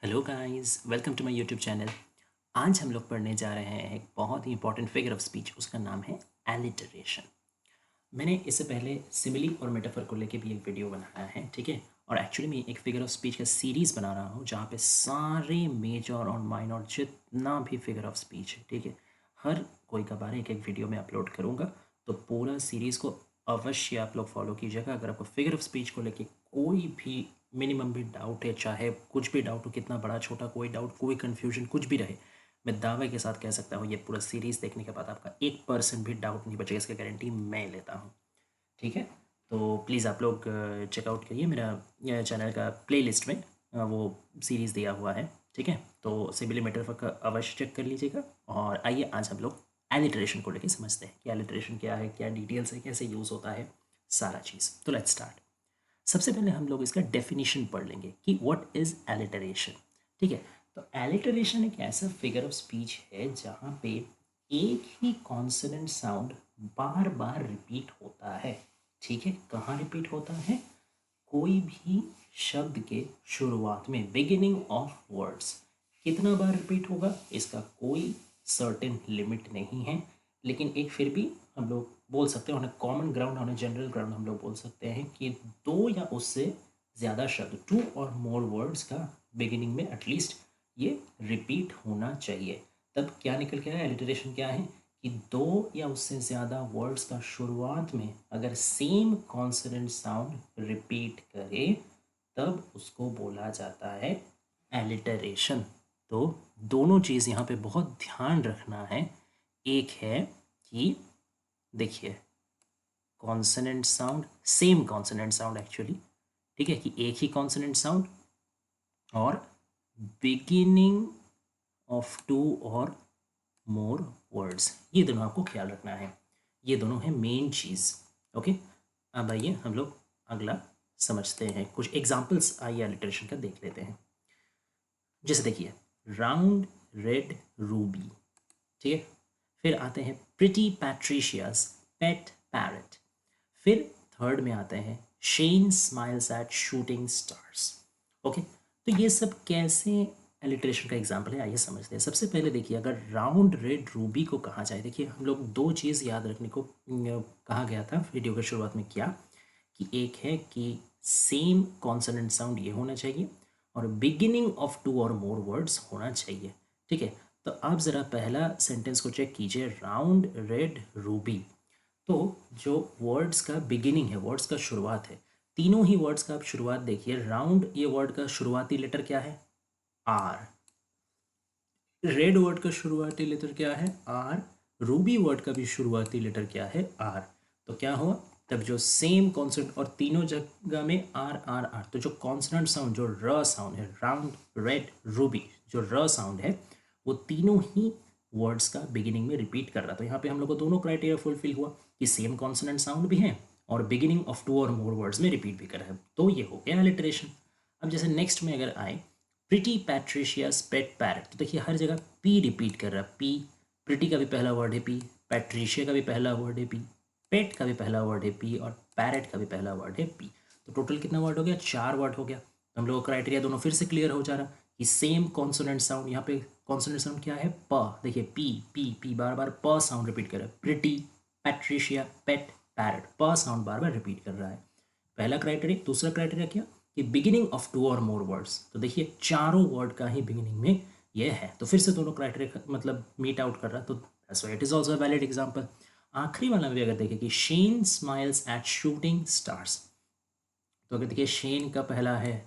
Hello guys, welcome to my YouTube channel. आज हम लोग पढ़ने जा रहे हैं एक बहुत ही इंपॉर्टेंट फिगर ऑफ स्पीच। उसका नाम है एलिटरेशन। मैंने इससे पहले सिमिली और मेटाफर को लेके भी एक वीडियो बनाया है, ठीक है। और एक्चुअली मैं एक फिगर ऑफ स्पीच का सीरीज़ बना रहा हूँ जहाँ पे सारे मेजर और माइनर जितना भी फिगर ऑफ स्पीच है, ठीक है, हर कोई का बारे एक एक वीडियो में अपलोड करूँगा। तो पूरा सीरीज़ को अवश्य आप लोग फॉलो कीजिएगा। अगर आपको फिगर ऑफ स्पीच को लेके कोई भी मिनिमम भी डाउट है, चाहे कुछ भी डाउट हो, कितना बड़ा छोटा कोई डाउट, कोई कन्फ्यूजन कुछ भी रहे, मैं दावे के साथ कह सकता हूँ ये पूरा सीरीज़ देखने के बाद आपका 1% भी डाउट नहीं बचेगा। इसका गारंटी मैं लेता हूँ, ठीक है। तो प्लीज़ आप लोग चेकआउट करिए मेरा चैनल का प्लेलिस्ट में वो सीरीज़ दिया हुआ है, ठीक है। तो सिमिली मेटाफर का अवश्य चेक कर लीजिएगा। और आइए आज हम लोग एलिटरेशन को लेके समझते हैं कि एलिटरेशन क्या है, क्या डिटेल्स है, कैसे यूज़ होता है, सारा चीज़। तो लेट्स स्टार्ट। सबसे पहले हम लोग इसका डेफिनेशन पढ़ लेंगे कि व्हाट इज़ एलिटरेशन, ठीक है। तो एलिटरेशन एक ऐसा फिगर ऑफ स्पीच है जहाँ पे एक ही कॉन्सोनेंट साउंड बार बार रिपीट होता है, ठीक है। कहाँ रिपीट होता है? कोई भी शब्द के शुरुआत में, बिगिनिंग ऑफ वर्ड्स। कितना बार रिपीट होगा इसका कोई सर्टेन लिमिट नहीं है, लेकिन एक फिर भी हम लोग बोल सकते हैं, common ground, on general ground हम लोग बोल सकते हैं कि दो या उससे ज़्यादा शब्द, टू और मोर वर्ड्स का बिगिनिंग में एटलीस्ट ये रिपीट होना चाहिए। तब क्या निकल के आया? एलिटरेशन क्या है कि दो या उससे ज़्यादा वर्ड्स का शुरुआत में अगर सेम कॉन्सोनेंट साउंड रिपीट करे तब उसको बोला जाता है एलिटरेशन। तो दोनों चीज़ यहाँ पे बहुत ध्यान रखना है। एक है कि देखिए, consonant sound, same consonant sound actually, ठीक है, कि एक ही कॉन्सोनेंट साउंड और बिगिनिंग ऑफ टू और मोर वर्ड्स, ये दोनों आपको ख्याल रखना है। ये दोनों है मेन चीज़, ओके। अब आइए हम लोग अगला समझते हैं। कुछ एग्जांपल्स आइए अलिटरेशन का देख लेते हैं। जैसे देखिए, राउंड रेड रूबी, ठीक है। फिर आते हैं प्रिटी पैट्रिशियाज पेट पैरट। फिर थर्ड में आते हैं Shane smiles eight shooting stars, okay. तो ये सब कैसे एलिट्रेशन का एग्जाम्पल है, आइए समझते हैं। सबसे पहले देखिए, अगर राउंड रेड रूबी को कहा जाए, देखिए हम लोग दो चीज़ याद रखने को कहा गया था वीडियो की शुरुआत में, क्या कि एक है कि सेम कॉन्सोनेंट साउंड ये होना चाहिए और बिगिनिंग ऑफ टू और मोर वर्ड्स होना चाहिए, ठीक है। तो आप ज़रा पहला सेंटेंस को चेक कीजिए, राउंड रेड रूबी। तो जो वर्ड्स का बिगिनिंग है, वर्ड्स का शुरुआत है, तीनों ही वर्ड्स का आप शुरुआत देखिए। राउंड ये वर्ड का शुरुआती लेटर क्या है? आर। रेड वर्ड का शुरुआती लेटर क्या है? आर। रूबी वर्ड का भी शुरुआती लेटर क्या है? आर। तो क्या हुआ? तब जो सेम कॉन्सोनेंट और तीनों जगह में आर आर आर, तो जो कॉन्सोनेंट साउंड, जो र साउंड है, राउंड रेड रूबी, जो र साउंड है वो तीनों ही वर्ड्स का बिगिनिंग में रिपीट कर रहा। तो यहाँ पे हम लोग को दोनों क्राइटेरिया फुलफिल हुआ कि सेम कॉन्सोनेंट साउंड भी है और बिगिनिंग ऑफ टू और मोर वर्ड्स में रिपीट भी कर रहा है। तो ये हो गया एलिटरेशन। अब जैसे नेक्स्ट में अगर आए, प्रिटी पैट्रिशियाज पेट पैरट, तो देखिए हर जगह पी रिपीट कर रहा है। पी, प्रिटी का भी पहला वर्ड है पी, पैट्रिशिया का भी पहला वर्ड है पी, पेट का भी पहला वर्ड है पी और पैरट का भी पहला वर्ड है पी। तो टोटल कितना वर्ड हो गया? 4 वर्ड हो गया। तो हम लोग का क्राइटेरिया दोनों फिर से क्लियर हो जा रहा कि सेम कॉन्सोनेंट साउंड, यहाँ पे कॉन्सोनेंट साउंड क्या है? प। देखिए पी पी पी, बार बार प साउंड रिपीट कर रहा है। प्रिटी, पैट्रिशिया, पेट, पैरट, प साउंड बार बार रिपीट कर रहा है। पहला क्राइटेरिया। दूसरा क्राइटेरिया क्या कि बिगिनिंग ऑफ टू और मोर वर्ड्स। तो देखिए चारों वर्ड का ही बिगिनिंग में ये है, तो फिर से दोनों क्राइटेरिया मतलब मीट आउट कर रहा है, तो that's why it is also a valid example. आखिरी वाला में भी अगर देखें कि Shane smiles eight shooting stars, तो अगर देखिए शेन का पहला है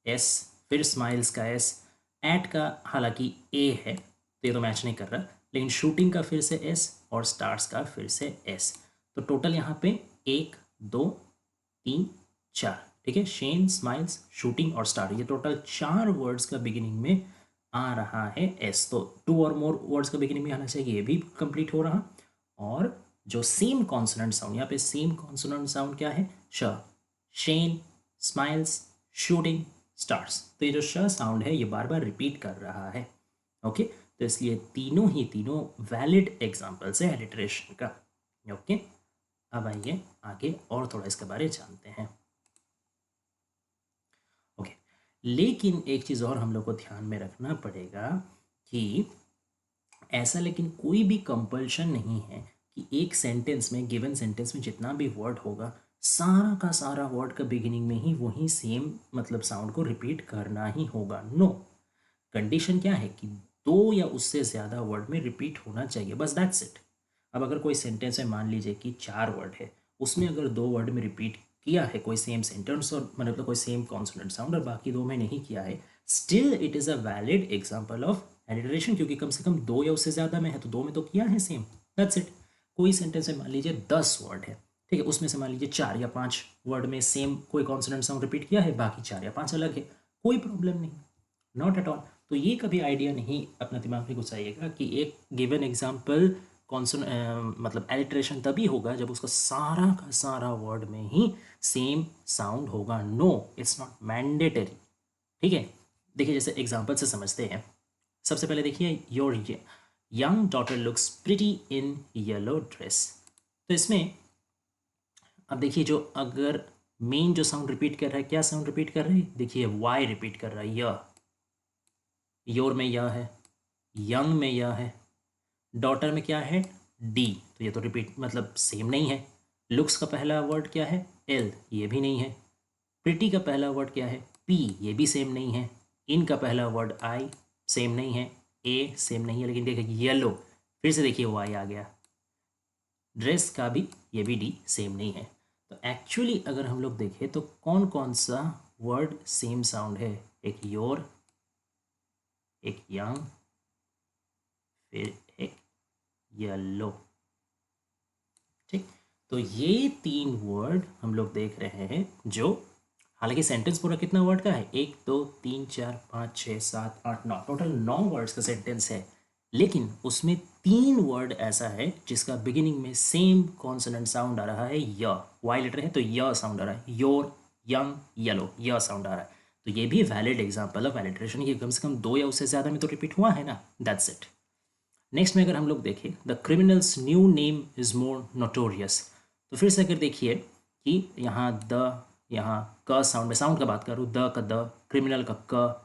एस, फिर स्माइल्स का एस, एट का हालांकि ए है तो ये तो मैच नहीं कर रहा, लेकिन शूटिंग का फिर से एस और स्टार्स का फिर से एस। तो टोटल यहाँ पे 1 2 3 4, ठीक है। शेन स्माइल्स शूटिंग और स्टार, ये टोटल 4 वर्ड्स का बिगिनिंग में आ रहा है एस। तो टू और मोर वर्ड्स का बिगिनिंग में आना चाहिए, ये भी कंप्लीट हो रहा। और जो सेम कॉन्सोनेंट साउंड, यहाँ पे सेम कॉन्सोनेंट साउंड क्या है? श। शेन स्माइल्स शूटिंग स्टार्स, तो ये जो श साउंड है ये बार बार रिपीट कर रहा है, ओके। तो इसलिए तीनों ही तीनों वैलिड एग्जांपल्स है एलिटरेशन का, ओके। अब आइए आगे और थोड़ा इसके बारे में जानते हैं, ओके। लेकिन एक चीज़ और हम लोग को ध्यान में रखना पड़ेगा कि ऐसा लेकिन कोई भी कंपल्शन नहीं है कि एक सेंटेंस में, गिवन सेंटेंस में जितना भी वर्ड होगा, सारा का सारा वर्ड का बिगिनिंग में ही वही सेम मतलब साउंड को रिपीट करना ही होगा। नो, कंडीशन क्या है कि दो या उससे ज़्यादा वर्ड में रिपीट होना चाहिए, बस दैट्स इट। अब अगर कोई सेंटेंस में मान लीजिए कि 4 वर्ड है, उसमें अगर 2 वर्ड में रिपीट किया है कोई सेम सेंटेंस और मतलब कोई सेम कॉन्सोनेंट साउंड और बाकी 2 में नहीं किया है, still it is a valid example of alliteration, क्योंकि कम से कम 2 या उससे ज़्यादा में है तो 2 में तो किया है सेम, दैट्स इट। कोई सेंटेंस में मान लीजिए 10 वर्ड है, ठीक है, उसमें से मान लीजिए 4 या 5 वर्ड में सेम कोई कॉन्सोनेंट साउंड रिपीट किया है, बाकी 4 या 5 अलग है, कोई प्रॉब्लम नहीं, नॉट एट ऑल। तो ये कभी आइडिया नहीं अपना दिमाग में घुसाइएगा कि एक गिवन एग्जाम्पल कॉन्सन मतलब एलिट्रेशन तभी होगा जब उसका सारा का सारा वर्ड में ही सेम साउंड होगा। नो, इट्स नॉट मैंडेटरी, ठीक है। देखिए जैसे एग्जाम्पल से समझते हैं। सबसे पहले देखिए, your young daughter looks pretty in yellow dress. तो इसमें अब देखिए, जो अगर मेन जो साउंड रिपीट कर रहा है, क्या साउंड रिपीट कर रहा है, देखिए वाई रिपीट कर रहा है, य, योर में यह है, यंग में यह है, डॉटर में क्या है, डी, तो ये तो रिपीट मतलब सेम नहीं है। लुक्स का पहला वर्ड क्या है, एल, ये भी नहीं है। प्रिटी का पहला वर्ड क्या है, पी, ये भी सेम नहीं है। इन का पहला वर्ड आई, सेम नहीं है। ए सेम नहीं है, लेकिन देखिए येलो, फिर से देखिए वाई आ गया। ड्रेस का भी, ये भी डी सेम नहीं है। तो एक्चुअली अगर हम लोग देखें तो कौन कौन सा वर्ड सेम साउंड है, एक योर, एक यंग, फिर एक येलो, ठीक। तो ये 3 वर्ड हम लोग देख रहे हैं, जो हालांकि सेंटेंस पूरा कितना वर्ड का है, 1 2 3 4 5 6 7 8 9, टोटल 9 वर्ड्स का सेंटेंस है, लेकिन उसमें 3 वर्ड ऐसा है जिसका बिगिनिंग में सेम कॉन्सोनेंट साउंड आ रहा है, य, वाई लेटर है तो य साउंड आ रहा है, योर, यंग, येलो, य साउंड आ रहा है। तो ये भी वैलिड एग्जाम्पल ऑफ एलिट्रेशन, ये कम से कम 2 या उससे ज़्यादा में तो रिपीट हुआ है ना, दैट्स इट। नेक्स्ट में अगर हम लोग देखें, the criminals new name is more notorious. तो फिर से अगर देखिए कि यहाँ द, यहाँ क साउंड में, साउंड का बात करूँ, द का द, क्रिमिनल का क,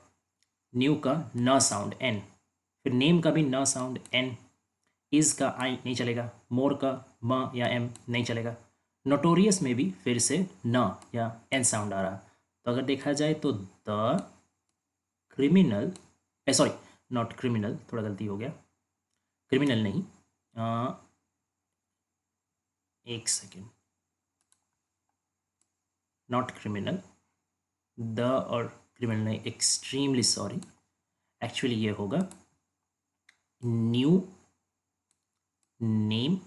न्यू का न साउंड एन, फिर नेम का भी न साउंड एन, इज का आई नहीं चलेगा, मोर का म या एम नहीं चलेगा, नोटोरियस में भी फिर से न या एन साउंड आ रहा। तो अगर देखा जाए तो the criminal, sorry not criminal, थोड़ा गलती हो गया, क्रिमिनल नहीं, एक सेकेंड, नॉट क्रिमिनल, द और क्रिमिनल नहीं, एक्सट्रीमली सॉरी, एक्चुअली ये होगा न्यू नेम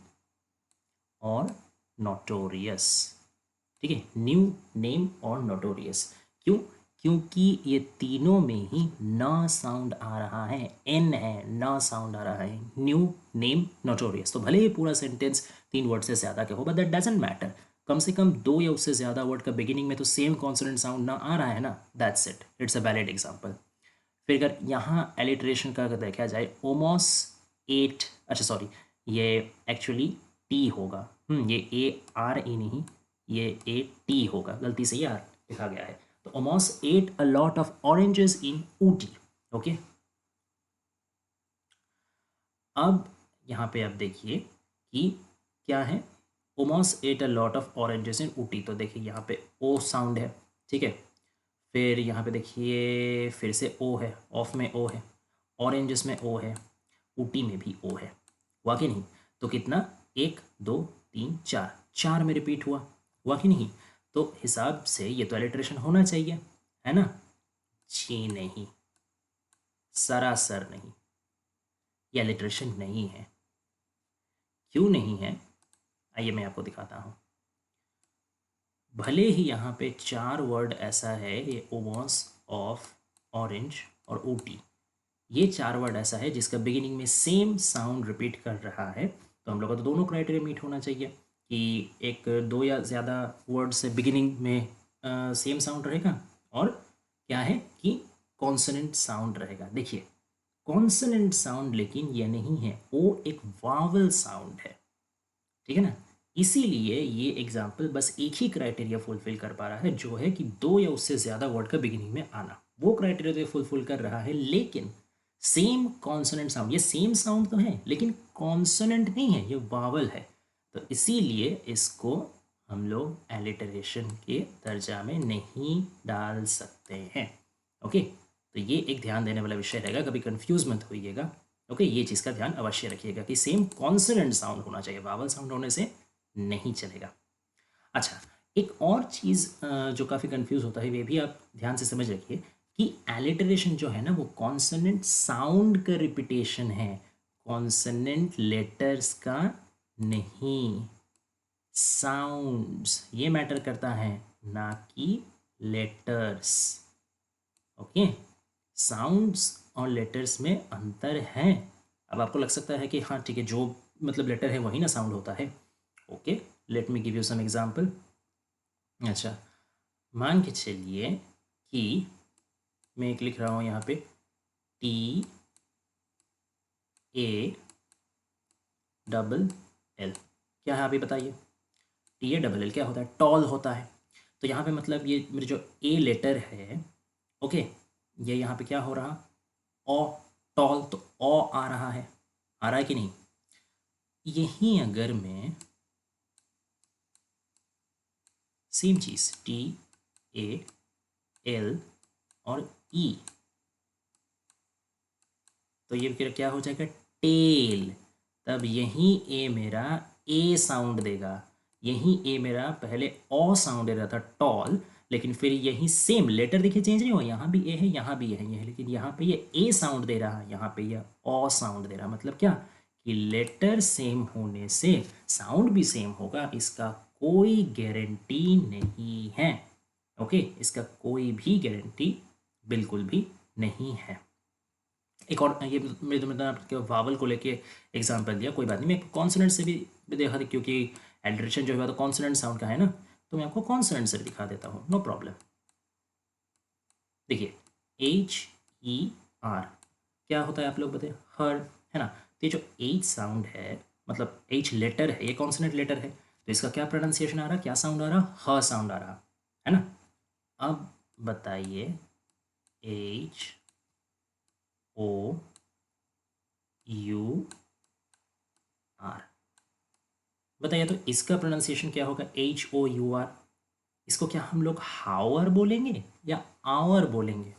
और नोटोरियस, ठीक है, न्यू नेम और नोटोरियस। क्यों, क्योंकि ये तीनों में ही न साउंड आ रहा है, एन है, न साउंड आ रहा है, न्यू नेम नोटोरियस। तो भले ही पूरा सेंटेंस 3 वर्ड से ज़्यादा का हो, बट दैट डजंट मैटर, कम से कम 2 या उससे ज़्यादा वर्ड का बिगिनिंग में तो सेम कॉन्सोनेंट साउंड ना आ रहा है ना, that's it, it's a valid example. फिर अगर यहाँ एलिट्रेशन का अगर देखा जाए, ओमोस 8, अच्छा सॉरी, ये एक्चुअली टी होगा, ये ए आर ई नहीं, ये ए टी होगा, गलती से ये आर लिखा गया है। तो Amos ate a lot of oranges in Ooty, okay. अब यहाँ पे आप देखिए कि क्या है, Amos ate a lot of oranges in Ooty, तो देखिए यहाँ पे ओ साउंड है, ठीक है। फिर यहाँ पे देखिए फिर से ओ है, ऑफ में ओ है, ऑरेंजेस में ओ है, ऊटी में भी ओ है, हुआ कि नहीं। तो कितना, 1 2 3 4, 4 में रिपीट हुआ कि नहीं। तो हिसाब से ये तो एलिट्रेशन होना चाहिए, है ना। जी नहीं, सरासर नहीं, ये एलिट्रेशन नहीं है। क्यों नहीं है, आइए मैं आपको दिखाता हूँ। भले ही यहाँ पे 4 वर्ड ऐसा है, ये ओमोस, ऑफ, ऑरेंज और ऊटी, ये 4 वर्ड ऐसा है जिसका बिगिनिंग में सेम साउंड रिपीट कर रहा है, तो हम लोग का तो दोनों क्राइटेरिया मीट होना चाहिए कि एक 2 या ज़्यादा वर्ड से बिगिनिंग में सेम साउंड रहेगा, और क्या है कि कॉन्सोनेंट साउंड रहेगा। देखिए कॉन्सोनेंट साउंड लेकिन ये नहीं है, वो एक वावल साउंड है, ठीक है ना। इसीलिए ये एग्जाम्पल बस एक ही क्राइटेरिया फुलफिल कर पा रहा है, जो है कि 2 या उससे ज़्यादा वर्ड का बिगिनिंग में आना। वो क्राइटेरिया तो ये फुलफिल कर रहा है, लेकिन सेम कॉन्सोनेंट साउंड, ये सेम साउंड तो है लेकिन कॉन्सोनेंट नहीं है, ये वावल है, तो इसीलिए इसको हम लोग एलिटरेशन के दर्जा में नहीं डाल सकते हैं। ओके, तो ये एक ध्यान देने वाला विषय रहेगा, कभी कंफ्यूज मत होइएगा। ओके, ये चीज़ का ध्यान अवश्य रखिएगा कि सेम कॉन्सोनेंट साउंड होना चाहिए, वावल साउंड होने से नहीं चलेगा। अच्छा, एक और चीज़ जो काफ़ी कंफ्यूज होता है, वे भी आप ध्यान से समझ रखिए कि एलिटरेशन जो है ना वो कॉन्सोनेंट साउंड का रिपीटेशन है, कॉन्सोनेंट लेटर्स का नहीं। साउंड्स ये मैटर करता है, ना कि लेटर्स। ओके, साउंड्स और लेटर्स में अंतर है। अब आपको लग सकता है कि हाँ ठीक है, जो मतलब लेटर है वही ना साउंड होता है। Okay, let me give you some example. अच्छा, मान के चलिए कि मैं एक लिख रहा हूँ यहाँ पे TALL, क्या है आप ही बताइए। TALL क्या होता है? टॉल होता है। तो यहाँ पे मतलब ये मेरे जो A लेटर है, ओके, ये यहाँ पे क्या हो रहा, ओ, टॉल, तो ओ आ रहा है, आ रहा है कि नहीं? यही अगर मैं सेम चीज़ TAL और E, तो ये फिर क्या हो जाएगा, टेल। तब यही ए मेरा ए साउंड देगा, यही ए मेरा पहले ओ साउंड दे रहा था टॉल, लेकिन फिर यही सेम लेटर देखिए चेंज नहीं हुआ, यहाँ भी ए है यहाँ भी ए है, लेकिन यहाँ पे ये ए साउंड दे रहा है, यहाँ पे ये ओ साउंड दे रहा। मतलब क्या कि लेटर सेम होने से साउंड भी सेम होगा, इसका कोई गारंटी नहीं है। ओके, इसका कोई भी गारंटी बिल्कुल भी नहीं है। एक और ये मेरे तो मतलब आपके वावल को लेके एग्जांपल दिया, कोई बात नहीं, मैं कॉन्सोनेंट से भी देखा था, क्योंकि एलिटरेशन जो है तो कॉन्सोनेंट साउंड का है ना, तो मैं आपको कॉन्सोनेंट से दिखा देता हूँ, नो प्रॉब्लम। देखिए HER क्या होता है आप लोग बताइए, हर, है ना। तो ये जो H साउंड है, मतलब H लेटर है, ये कॉन्सोनेंट लेटर है, तो इसका क्या प्रोनाउंसिएशन आ रहा, क्या साउंड आ रहा, ह साउंड आ रहा है ना। अब बताइए HOUR, बताइए तो इसका प्रोनाउंसिएशन क्या होगा, HOUR। इसको क्या हम लोग हावर बोलेंगे या आवर बोलेंगे?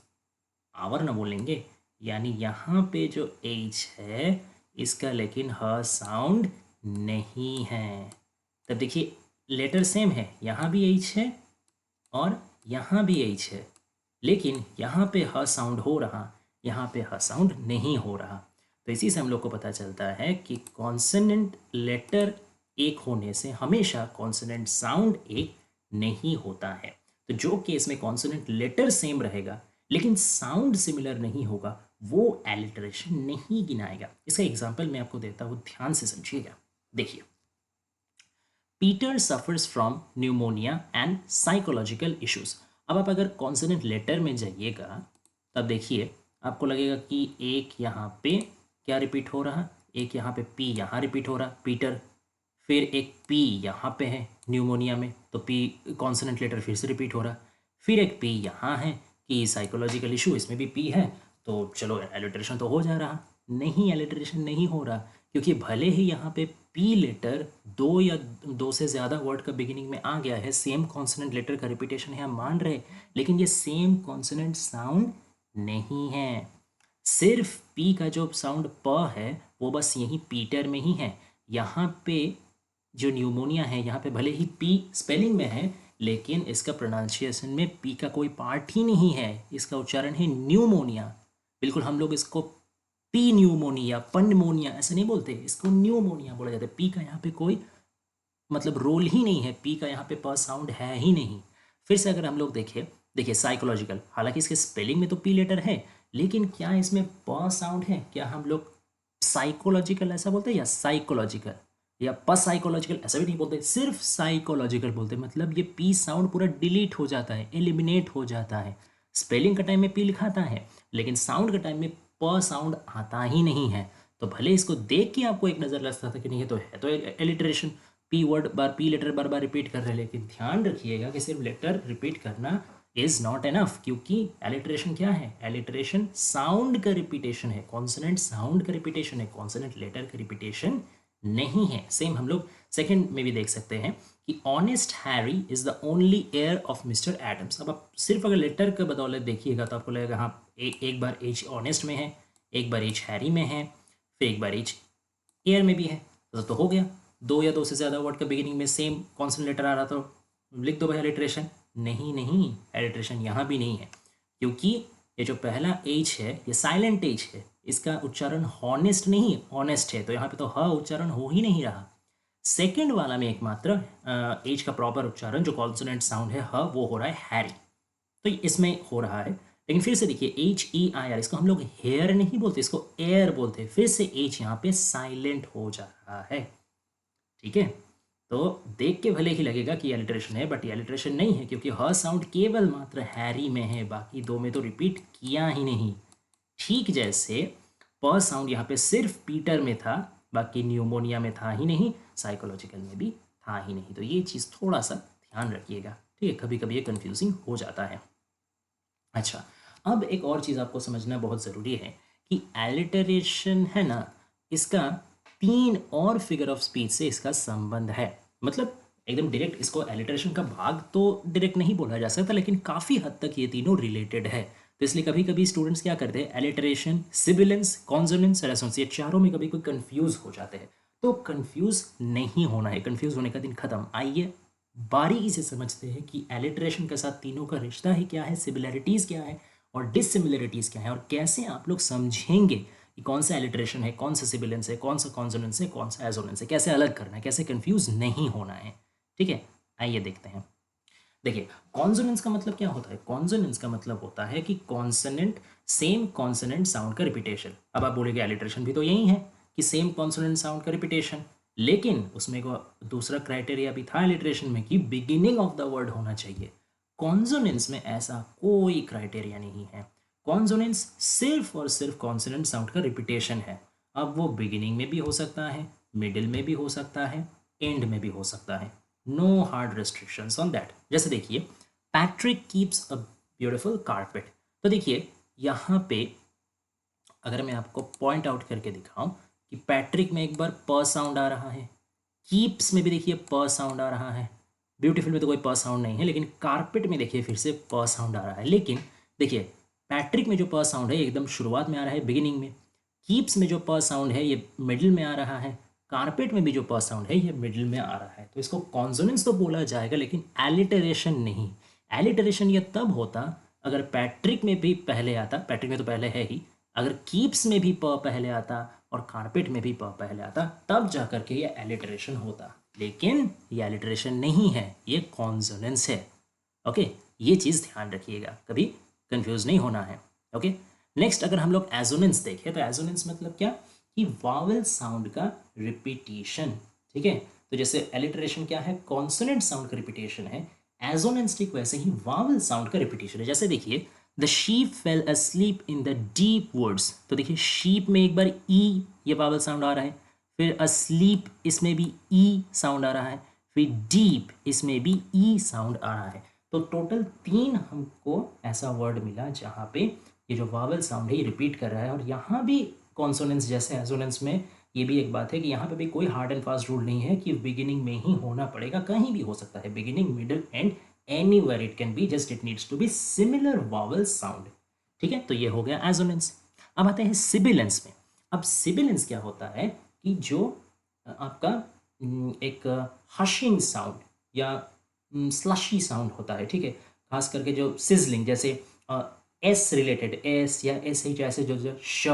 आवर ना बोलेंगे, यानी यहाँ पे जो H है इसका लेकिन ह साउंड नहीं है। तब देखिए लेटर सेम है, यहाँ भी H है और यहाँ भी H है, लेकिन यहाँ पे ह साउंड हो रहा, यहाँ पे ह साउंड नहीं हो रहा। तो इसी से हम लोग को पता चलता है कि कॉन्सोनेंट लेटर एक होने से हमेशा कॉन्सोनेंट साउंड एक नहीं होता है। तो जो केस में कॉन्सोनेंट लेटर सेम रहेगा लेकिन साउंड सिमिलर नहीं होगा, वो एलिटरेशन नहीं गिनाएगा। इसका एग्जाम्पल मैं आपको देता हूँ, ध्यान से समझिएगा। देखिए, Peter suffers from pneumonia and psychological issues. अब आप अगर कॉन्सोनेंट लेटर में जाइएगा तब देखिए आपको लगेगा कि एक यहाँ पे क्या रिपीट हो रहा, एक यहाँ पे पी यहाँ रिपीट हो रहा, पीटर, फिर एक पी यहाँ पे है न्यूमोनिया में, तो पी कॉन्सोनेंट लेटर फिर से रिपीट हो रहा, फिर एक पी यहाँ है कि साइकोलॉजिकल इशू, इसमें भी पी है, तो चलो एलिटरेशन तो हो जा रहा। नहीं, एलिटरेशन नहीं हो रहा, क्योंकि भले ही यहाँ पे पी लेटर दो या दो से ज़्यादा वर्ड का बिगिनिंग में आ गया है, सेम कॉन्सोनेंट लेटर का रिपीटेशन है हम मान रहे, लेकिन ये सेम कॉन्सोनेंट साउंड नहीं है। सिर्फ पी का जो साउंड प है वो बस यही पीटर में ही है। यहाँ पे जो न्यूमोनिया है, यहाँ पे भले ही पी स्पेलिंग में है, लेकिन इसका प्रोनाउंसिएशन में पी का कोई पार्ट ही नहीं है, इसका उच्चारण है न्यूमोनिया। बिल्कुल हम लोग इसको पी न्यूमोनिया, पन्यूमोनिया ऐसे नहीं बोलते, इसको न्यूमोनिया बोला जाता है। पी का यहाँ पे कोई मतलब रोल ही नहीं है, पी का यहाँ पे प साउंड है ही नहीं। फिर से अगर हम लोग देखिए साइकोलॉजिकल, हालांकि इसके स्पेलिंग में तो पी लेटर है, लेकिन क्या इसमें प साउंड है? क्या हम लोग साइकोलॉजिकल ऐसा बोलते हैं या साइकोलॉजिकल या प साइकोलॉजिकल ऐसा भी नहीं बोलते, सिर्फ साइकोलॉजिकल बोलते हैं। मतलब ये पी साउंड पूरा डिलीट हो जाता है, एलिमिनेट हो जाता है। स्पेलिंग का टाइम में पी लिखाता है, लेकिन साउंड का टाइम में प साउंड आता ही नहीं है। तो भले इसको देख के आपको एक नज़र लगता था कि नहीं ये तो है तो एलिट्रेशन, पी वर्ड बार पी लेटर बार बार रिपीट कर रहे हैं, लेकिन ध्यान रखिएगा कि सिर्फ लेटर रिपीट करना इज नॉट एनफ, क्योंकि एलिट्रेशन क्या है, एलिट्रेशन साउंड का रिपीटेशन है, कॉन्सोनेंट साउंड का रिपीटेशन है, कॉन्सोनेंट लेटर का रिपीटेशन नहीं है। सेम हम लोग सेकंड में भी देख सकते हैं कि honest Harry is the only heir of mister Adams. अब आप सिर्फ अगर लेटर के बदौलत देखिएगा तो आपको लगेगा हाँ एक बार एच ऑनेस्ट में है, एक बार एच हैरी में है, फिर एक बार एच एयर में भी है, तो हो गया। दो या दो से ज़्यादा वर्ड का बिगिनिंग में सेम कॉन्सोनेंट लेटर आ रहा तो लिख दो भाई एलिट्रेशन। नहीं नहीं, एलिट्रेशन यहाँ भी नहीं है, क्योंकि ये जो पहला एच है ये साइलेंट एच है, इसका उच्चारण हॉनेस्ट नहीं ऑनेस्ट है, तो यहाँ पे तो ह उच्चारण हो ही नहीं रहा। सेकंड वाला में एकमात्र एच का प्रॉपर उच्चारण जो कॉन्सोनेंट साउंड है ह वो हो रहा है हैरी, तो इसमें हो रहा है। लेकिन फिर से देखिए HEIR, इसको हम लोग हेयर नहीं बोलते, इसको एयर बोलते हैं। फिर से एच यहाँ पे साइलेंट हो जा रहा है, ठीक है। तो देख के भले ही लगेगा कि एलिट्रेशन है, बट ये एलिट्रेशन नहीं है, क्योंकि ह साउंड केवल मात्र हैरी में है, बाकी दो में तो रिपीट किया ही नहीं। ठीक जैसे प साउंड यहाँ पे सिर्फ पीटर में था, बाकी न्यूमोनिया में था ही नहीं, साइकोलॉजिकल में भी था ही नहीं। तो ये चीज़ थोड़ा सा ध्यान रखिएगा, ठीक है, कभी कभी ये कन्फ्यूजिंग हो जाता है। अच्छा, अब एक और चीज़ आपको समझना बहुत ज़रूरी है कि एलिटरेशन है ना, इसका तीन और फिगर ऑफ स्पीच से इसका संबंध है। मतलब एकदम डायरेक्ट इसको एलिटरेशन का भाग तो डायरेक्ट नहीं बोला जा सकता, लेकिन काफ़ी हद तक ये तीनों रिलेटेड है। तो इसलिए कभी कभी स्टूडेंट्स क्या करते हैं, एलिटरेशन, सिबिलेंस, कॉन्सोनेंस, रेसोनेंस, ये चारों में कभी कोई कंफ्यूज हो जाते हैं। तो कंफ्यूज नहीं होना है, कंफ्यूज होने का दिन खत्म। आइए बारीकी से समझते हैं कि एलिट्रेशन के साथ तीनों का रिश्ता ही क्या है, सिमिलरिटीज़ क्या है और डिससिमिलरिटीज़ क्या है, और कैसे आप लोग समझेंगे कि कौन सा एलिट्रेशन है, कौन सा सिबिलेंस है, कौन सा कॉन्सोनेंस है, कौन सा एजोनेंस है, कैसे अलग करना है, कैसे कंफ्यूज नहीं होना है। ठीक है, आइए देखते हैं। देखिए, कॉन्सोनेंस का मतलब क्या होता है, कॉन्सोनेंस का मतलब होता है कि कॉन्सोनेंट, सेम कॉन्सोनेंट साउंड का रिपीटेशन। अब आप बोलेंगे एलिट्रेशन भी तो यही है कि सेम कॉन्सोनेंट साउंड का रिपीटेशन, लेकिन उसमें को दूसरा क्राइटेरिया भी था एलिट्रेशन में कि बिगिनिंग ऑफ द वर्ड होना चाहिए। कॉन्सोनेंस में ऐसा कोई क्राइटेरिया नहीं है, कॉन्सोनेंस सिर्फ और सिर्फ कॉन्सोनेंट साउंड का रिपीटेशन है। अब वो बिगिनिंग में भी हो सकता है, मिडिल में भी हो सकता है, एंड में भी हो सकता है, no hard restrictions on that. जैसे देखिए, Patrick keeps a beautiful carpet, तो देखिए यहाँ पे अगर मैं आपको पॉइंट आउट करके दिखाऊं कि पैट्रिक में एक बार प साउंड आ रहा है, कीप्स में भी देखिए प साउंड आ रहा है, ब्यूटीफुल में तो कोई प साउंड नहीं है, लेकिन कारपेट में देखिए फिर से प साउंड आ रहा है। लेकिन देखिए पैट्रिक में जो प साउंड है एकदम शुरुआत में आ रहा है, बिगिनिंग में। कीप्स में जो प साउंड है ये मिडिल में आ रहा है, कारपेट में भी जो प साउंड है ये मिडिल में आ रहा है। तो इसको कॉन्सोनेंस तो बोला जाएगा, लेकिन एलिटरेशन नहीं। एलिटरेशन ये तब होता अगर पैट्रिक में भी पहले आता, पैट्रिक में तो पहले है ही, अगर कीप्स में भी प पहले आता और कारपेट में भी प पहले आता, तब जा करके ये एलिटरेशन होता। लेकिन ये एलिटरेशन नहीं है, ये कॉन्सोनेंस है। ओके, ये चीज़ ध्यान रखिएगा, कभी कंफ्यूज नहीं होना है। ओके, नेक्स्ट अगर हम लोग एजोनेंस देखें तो एजोनेंस मतलब क्या, कि वावल साउंड का रिपीटेशन। ठीक है, तो जैसे एलिटरेशन क्या है, कॉन्सोनेंट साउंड का रिपीटेशन है, एजोनेंस ठीक वैसे ही वावल साउंड का रिपीटेशन है। जैसे देखिए, the sheep fell asleep in the deep woods, तो देखिए शीप में एक बार ई ये वावल साउंड आ रहा है, फिर अस्लीप इसमें भी ई साउंड आ रहा है, फिर डीप इसमें भी ई साउंड आ रहा है। तो टोटल तीन हमको ऐसा वर्ड मिला जहाँ पे ये जो वावल साउंड है ये रिपीट कर रहा है। और यहाँ भी कॉन्सोनेंस जैसे एजोनेंस में ये भी एक बात है कि यहाँ पे भी कोई हार्ड एंड फास्ट रूल नहीं है कि बिगिनिंग में ही होना पड़ेगा, कहीं भी हो सकता है, beginning, middle and anywhere it can be, just it needs to be similar vowel sound. ठीक है, तो ये हो गया एजोनेंस। अब आते हैं सिबिलेंस में। अब सिबिलेंस क्या होता है कि जो आपका एक हशिंग साउंड या स्लशी साउंड होता है, ठीक है, खास करके जो सिजलिंग, जैसे एस रिलेटेड, एस या एस एच, ऐसे जो जो श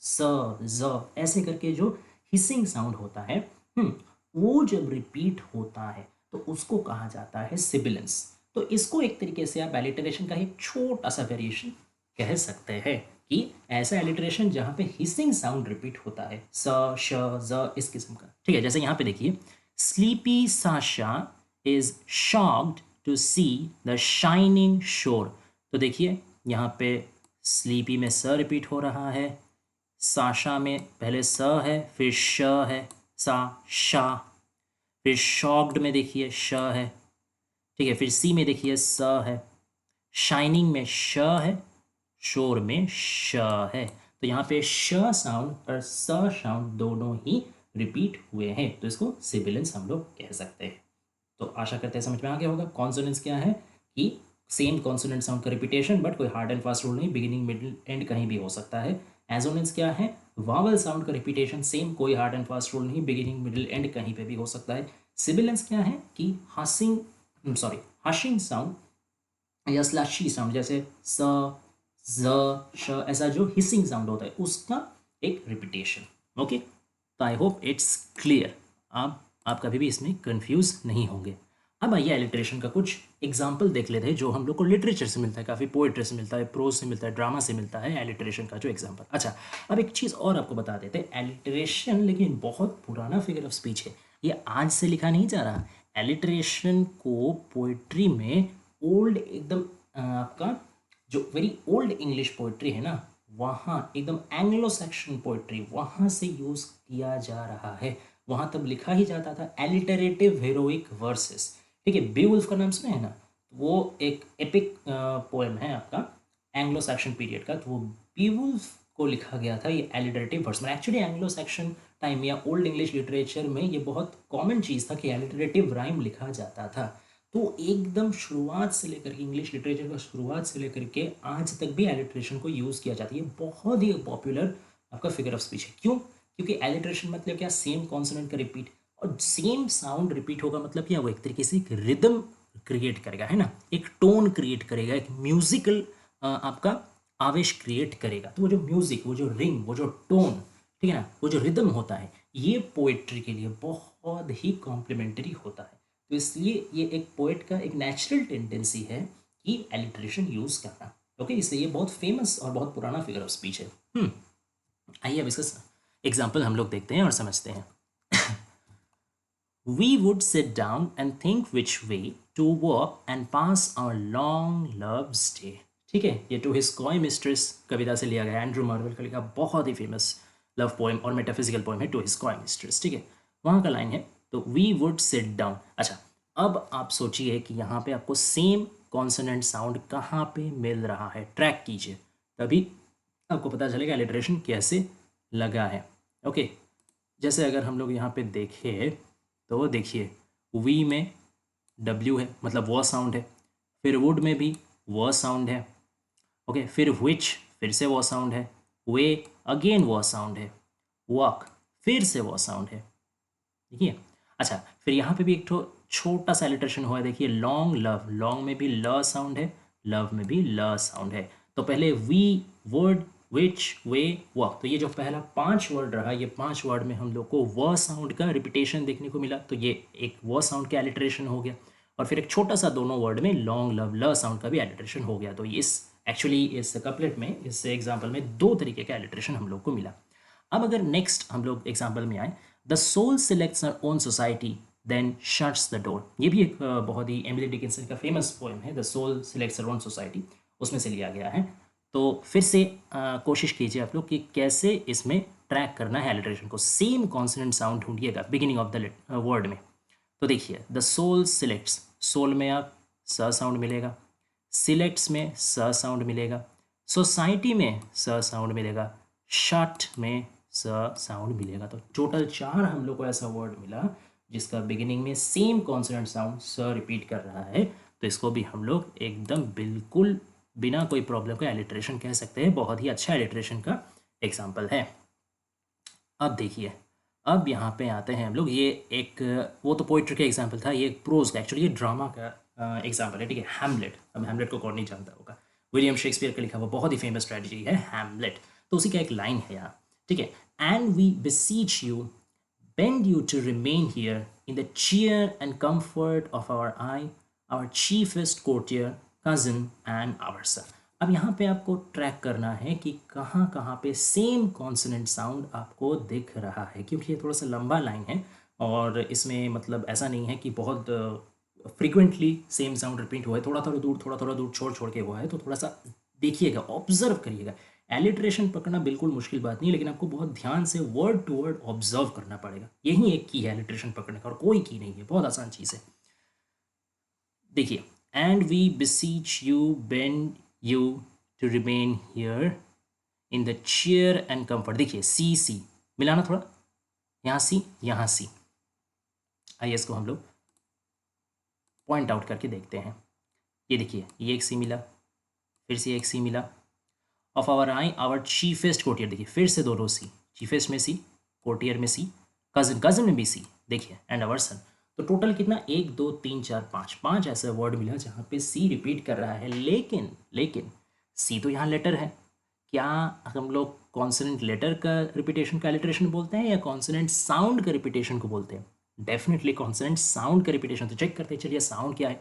स ज ऐसे करके जो हिसिंग साउंड होता है, वो जब रिपीट होता है तो उसको कहा जाता है सिबिलेंस। तो इसको एक तरीके से आप एलिटरेशन का एक छोटा सा वेरिएशन कह सकते हैं कि ऐसा एलिटरेशन जहाँ पे हिसिंग साउंड रिपीट होता है, स श ज इस किस्म का। ठीक है, जैसे यहाँ पे देखिए, sleepy Sasha is shocked to see the shining shore, तो देखिए यहाँ पे स्लीपी में स रिपीट हो रहा है, साशा में पहले स है, फिर श है, सा शा, फिर शॉक्ड में देखिए श है, ठीक है, फिर सी में देखिए स है, शाइनिंग में श है, शोर में श है। तो यहाँ पे श साउंड और स साउंड दोनों ही रिपीट हुए हैं, तो इसको सिबिलेंस हम लोग कह सकते हैं। तो आशा करते हैं समझ में आ गया होगा। कॉन्सोनेंट्स क्या है कि सेम कॉन्सोनेंट साउंड का रिपीटेशन, बट कोई हार्ड एंड फास्ट रूल नहीं, बिगिनिंग मिडिल एंड कहीं भी हो सकता है। एजोनेंट्स क्या है, वावल साउंड का रिपीटेशन, सेम कोई हार्ड एंड फास्ट रूल नहीं, बिगिनिंग मिडिल एंड कहीं पे भी हो सकता है। सिबिलेंस क्या है कि हशिंग साउंड या स्लैशी साउंड, जैसे स ज श, ऐसा जो हिसिंग साउंड होता है उसका एक रिपीटेशन। ओके, तो आई होप इट्स क्लियर। आप कभी भी इसमें कंफ्यूज नहीं होंगे। अब आइए एलिट्रेशन का कुछ एग्जाम्पल देख लेते हैं जो हम लोग को लिटरेचर से मिलता है, काफ़ी पोएट्री से मिलता है, प्रोज से मिलता है, ड्रामा से मिलता है, एलिट्रेशन का जो एग्जाम्पल। अच्छा, अब एक चीज़ और आपको बता देते हैं, एलिट्रेशन लेकिन बहुत पुराना फिगर ऑफ स्पीच है, ये आज से लिखा नहीं जा रहा। एलिट्रेशन को पोइट्री में ओल्ड एकदम आपका जो वेरी ओल्ड इंग्लिश पोइट्री है ना, वहाँ एकदम एंग्लो सेक्शन पोइट्री, वहाँ से यूज़ किया जा रहा है। वहाँ तब लिखा ही जाता था एलिटरेटिव हेरोइक वर्सेस। ठीक है, बेवुल्फ का नाम सुना है ना, वो एक एपिक पोएम है आपका एंग्लो सेक्शन पीरियड का, तो वो बेवुल्फ को लिखा गया था ये एलिटरेटिव वर्स में। एक्चुअली एंग्लो सेक्शन टाइम या ओल्ड इंग्लिश लिटरेचर में ये बहुत कॉमन चीज़ था कि एलिटरेटिव राइम लिखा जाता था। तो एकदम शुरुआत से लेकर के इंग्लिश लिटरेचर का शुरुआत से लेकर के आज तक भी एलिट्रेशन को यूज़ किया जाता है। ये बहुत ही पॉपुलर आपका फिगर ऑफ स्पीच है। क्यों? क्योंकि एलिट्रेशन मतलब क्या, सेम कॉन्सोनेंट का रिपीट, और सेम साउंड रिपीट होगा मतलब क्या, वो एक तरीके से एक रिदम क्रिएट करेगा, है ना, एक टोन क्रिएट करेगा, एक म्यूजिकल आपका आवेश क्रिएट करेगा। तो वो जो म्यूजिक, वो जो रिंग, वो जो टोन, ठीक है ना, वो जो रिदम होता है, ये पोएट्री के लिए बहुत ही कॉम्प्लीमेंट्री होता है। तो इसलिए ये एक पोएट का एक नेचुरल टेंडेंसी है कि एलिट्रेशन यूज़ करना। ओके, इसलिए ये बहुत फेमस और बहुत पुराना फिगर ऑफ स्पीच है। आइए अब इसका एग्जाम्पल हम लोग देखते हैं और समझते हैं। We would sit down and think which way to walk and pass our long love's day। ठीक है, ये टू हिज कॉय मिस्ट्रेस कविता से लिया गया, एंड्रू मार्वेल का लिखा बहुत ही फेमस लव पोएम और मेटाफिजिकल पोएम है टू हिज कॉय मिस्ट्रेस। ठीक है, वहाँ का लाइन है, तो वी वुड सिट डाउन। अच्छा, अब आप सोचिए कि यहाँ पे आपको सेम कॉन्सोनेंट साउंड कहाँ पे मिल रहा है, ट्रैक कीजिए, तभी आपको पता चलेगा एलिट्रेशन कैसे लगा है। ओके, जैसे अगर हम लोग यहाँ पे देखें तो देखिए, वी में डब्ल्यू है, मतलब वो साउंड है, फिर वुड में भी वो साउंड है। ओके, फिर विच फिर से वो साउंड है, वे अगेन वो साउंड है, वॉक फिर से वो साउंड है। देखिए, अच्छा, फिर यहाँ पे भी एक छोटा सा एलिट्रेशन हुआ है, देखिए, लॉन्ग लव, लॉन्ग में भी ल साउंड है, लव में भी ल साउंड है। तो पहले we, word, which, way, walk, तो ये जो पहला 5 वर्ड रहा, ये 5 वर्ड में हम लोग को व साउंड का रिपीटेशन देखने को मिला, तो ये एक व साउंड का एलिट्रेशन हो गया। और फिर एक छोटा सा दोनों वर्ड में लॉन्ग लव ल साउंड का भी एलिट्रेशन हो गया। तो इस एक्चुअली इस कपलेट में, इस एग्जाम्पल में 2 तरीके का एलिट्रेशन हम लोग को मिला। अब अगर नेक्स्ट हम लोग एग्जाम्पल में आए, the soul selects her own society then shuts the door. ये भी एक बहुत ही एमिली डिकिंसन का फेमस पोएम है, the soul selects her own society, उसमें से लिया गया है। तो फिर से कोशिश कीजिए आप लोग कि कैसे इसमें ट्रैक करना है एलिट्रेशन को। सेम कॉन्सोनेंट साउंड ढूंढिएगा बिगिनिंग ऑफ द वर्ड में। तो देखिए, द सोल सिलेक्ट्स, सोल में आप स साउंड मिलेगा, सिलेक्ट्स में स साउंड मिलेगा, सोसाइटी में स साउंड मिलेगा, शट में स साउंड मिलेगा। तो टोटल 4 हम लोग को ऐसा वर्ड मिला जिसका बिगिनिंग में सेम कॉन्सोनेंट साउंड स रिपीट कर रहा है। तो इसको भी हम लोग एकदम बिल्कुल बिना कोई प्रॉब्लम का एलिट्रेशन कह सकते हैं। बहुत ही अच्छा एलिट्रेशन का एग्जाम्पल है। अब देखिए, अब यहाँ पे आते हैं हम लोग, ये एक वो तो पोइट्री का एग्जाम्पल था, ये एक प्रोज का, एक्चुअली ये ड्रामा का एग्जाम्पल है। ठीक है, हैमलेट। अब हैमलेट को कौन नहीं जानता होगा, विलियम शेक्सपियर का लिखा हुआ बहुत ही फेमस ट्रेजेडी है हैमलेट। तो उसी का एक लाइन है यहाँ। ठीक है, and we beseech you, bend you to remain here in the cheer and comfort of our eye, our chiefest courtier, cousin and our son। अब यहाँ पे आपको ट्रैक करना है कि कहाँ कहाँ पे सेम कॉन्सोनेंट साउंड आपको दिख रहा है, क्योंकि ये थोड़ा सा लंबा लाइन है और इसमें मतलब ऐसा नहीं है कि बहुत फ्रिक्वेंटली सेम साउंड रिपीट हुआ है, थोड़ा थोड़ा दूर छोड़ छोड़ के हुआ है। तो थोड़ा सा देखिएगा, ऑब्जर्व करिएगा। एलिट्रेशन पकड़ना बिल्कुल मुश्किल बात नहीं है, लेकिन आपको बहुत ध्यान से वर्ड टू वर्ड ऑब्जर्व करना पड़ेगा। यही एक की है एलिट्रेशन पकड़ने का, और कोई की नहीं है, बहुत आसान चीज़ है। देखिए, and we beseech you, bend you to remain here in the cheer and comfort. देखिए सी सी मिलाना थोड़ा, यहाँ सी यहाँ सी। आइए इसको हम लोग पॉइंट आउट करके देखते हैं। ये देखिए ये एक सी मिला, फिर से एक सी मिला। Of our I our chiefest courtier, देखिए फिर से दोनों सी, चीफेस्ट में सी, कोटियर में सी, कजन कजन में भी सी, देखिए एंड आवर सन। तो टोटल कितना, 1 2 3 4 5, 5 ऐसा वर्ड मिला जहाँ पे सी रिपीट कर रहा है। लेकिन लेकिन सी तो यहाँ लेटर है। क्या हम लोग कॉन्सोनेंट लेटर का रिपीटेशन का एलिट्रेशन बोलते हैं या कॉन्सोनेंट साउंड का रिपीटेशन को बोलते हैं? डेफिनेटली कॉन्सोनेंट साउंड का रिपीटेशन। तो चेक करते हैं, चलिए साउंड क्या है।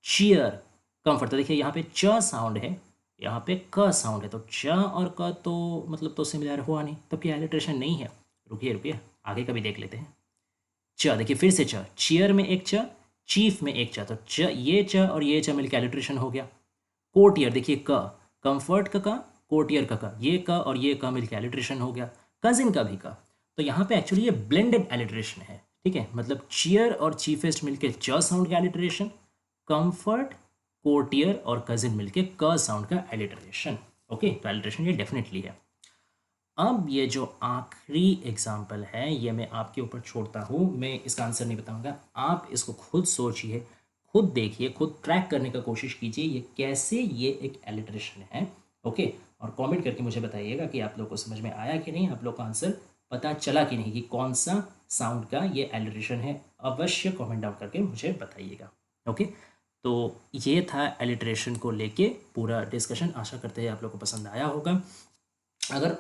चीयर, कंफर्ट, तो देखिए यहाँ पे च साउंड है, यहाँ पे क साउंड है, तो च और क तो मतलब तो सिमिलर हुआ नहीं, तब क्या एलिट्रेशन नहीं है। रुकिए रुकिए आगे का भी देख लेते हैं। च देखिए फिर से च, चीयर में एक च, चीफ में एक च, तो च ये च और ये च मिलकर एलिट्रेशन हो गया। कोटियर देखिए क, कंफर्ट का क, कोटियर का क, ये क और ये क मिलकर एलिट्रेशन हो गया। कजिन का भी क, तो यहाँ पे एक्चुअली ये ब्लेंडेड एलिट्रेशन है, ठीक है। मतलब चीयर और चीफेस्ट मिलके च साउंड का एलिट्रेशन, कंफर्ट, कोटियर और कजिन मिलके क साउंड का एलिट्रेशन। ओके, तो एलिट्रेशन ये डेफिनेटली है। अब ये जो आखिरी एग्जाम्पल है ये मैं आपके ऊपर छोड़ता हूँ, मैं इसका आंसर नहीं बताऊँगा, आप इसको खुद सोचिए, खुद देखिए, खुद ट्रैक करने का कोशिश कीजिए ये कैसे ये एक एलिट्रेशन है। ओके, और कमेंट करके मुझे बताइएगा कि आप लोग को समझ में आया कि नहीं, आप लोग को आंसर पता चला कि नहीं कि कौन सा साउंड का ये एलिट्रेशन है। अवश्य कमेंट डाउन करके मुझे बताइएगा। ओके, तो ये था एलिट्रेशन को लेके पूरा डिस्कशन। आशा करते हैं आप लोग को पसंद आया होगा। अगर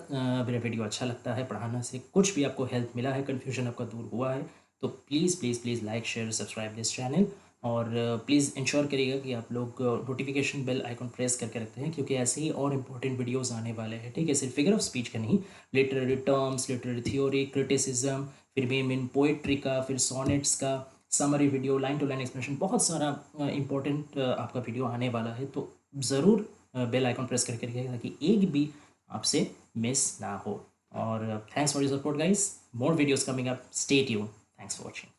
मेरा वीडियो अच्छा लगता है, पढ़ाना से कुछ भी आपको हेल्प मिला है, कन्फ्यूजन आपका दूर हुआ है, तो please please please like share subscribe this channel. और प्लीज़ इंश्योर करिएगा कि आप लोग नोटिफिकेशन बेल आइकन प्रेस करके रखते हैं, क्योंकि ऐसे ही और इंपॉर्टेंट वीडियोस आने वाले हैं, ठीक है। सिर्फ फिगर ऑफ स्पीच का नहीं, literary terms, literary theory, criticism, फिर भी मीन पोइट्री का, फिर सोनेट्स का summary video, line to line explanation, बहुत सारा इंपॉर्टेंट आपका वीडियो आने वाला है। तो ज़रूर बेल आइकन प्रेस करके रखिएगा ताकि एक भी आपसे मिस ना हो। और thanks for your support guys, more videos coming up, stay tuned, thanks for watching.